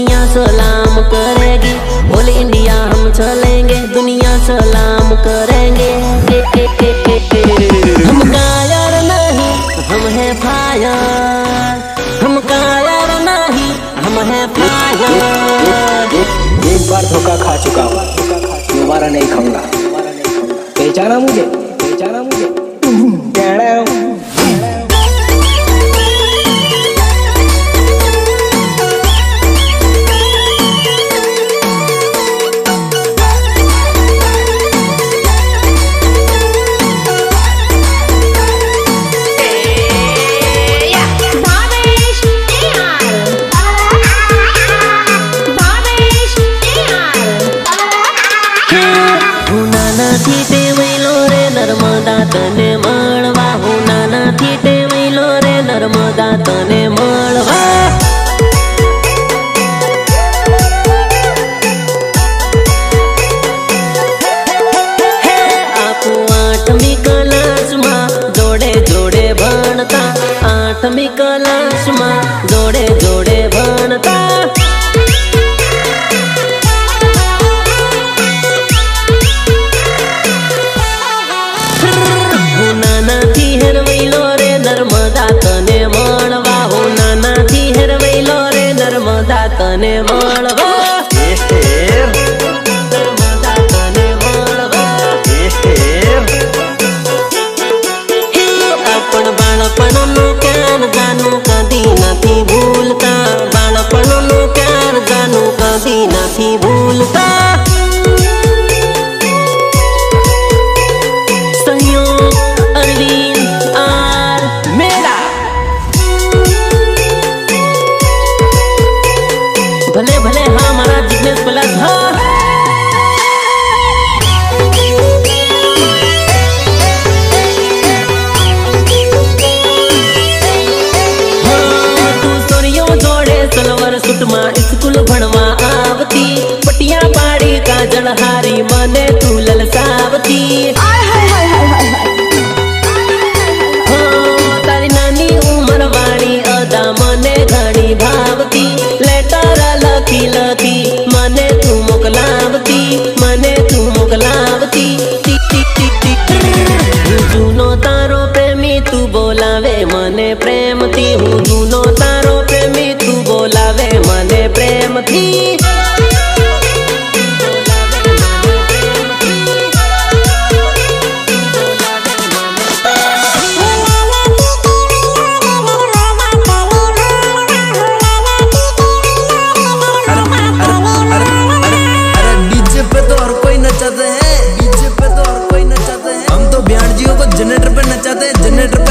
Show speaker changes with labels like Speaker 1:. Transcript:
Speaker 1: दुनिया सलाम करेगी, ऑल इंडिया हम चलेंगे, दुनिया सलाम करेंगे। हम कायर नहीं, हम है फायर, हम कायर नहीं, हम है फायर।
Speaker 2: एक बार धोखा खा चुका हूँ, दोबारा नहीं खाऊंगा। पहचाना मुझे, पहचाना मुझे।
Speaker 1: नर्मदा तने मळवा, હું નાનાથી ટેવાયેલો રે નર્મદા તને મળવા। આપું 8મી ક્લાસમાં જોડે જોડે ભણતા, 8મી ક્લાસમાં જોડે જોડે ભણતા। नर्मदा तने मळवा, હું નાનાથી હેરવેલો રે નર્મદા તને મળવા। નર્મદા તને મળવા। આપણ બાળપણનું ક્યાર જાનું કદી નથી ભૂલતા, બાળપણનું ક્યાર જાનું કદી નથી ભૂલતા। भले भले हाँ हमारा जिग्नेश प्लस हाँ। तू सोरियों जोड़े सलवार सूट में स्कूल भणवा आवती, पटिया पाड़ी काजल हारी मने तू ललसावती। तारी नानी उमर वाणी अदा मने घणी भावती, लेटर लखी लखी मने तू मोकलावती, मने तू मोकलावती। હું જૂનો તારો પ્રેમી તું બોલાવે મને પ્રેમથી, હું જૂનો તારો પ્રેમી તું બોલાવે મને પ્રેમથી।
Speaker 3: जनरेटर पे नचाते हैं, जनरेटर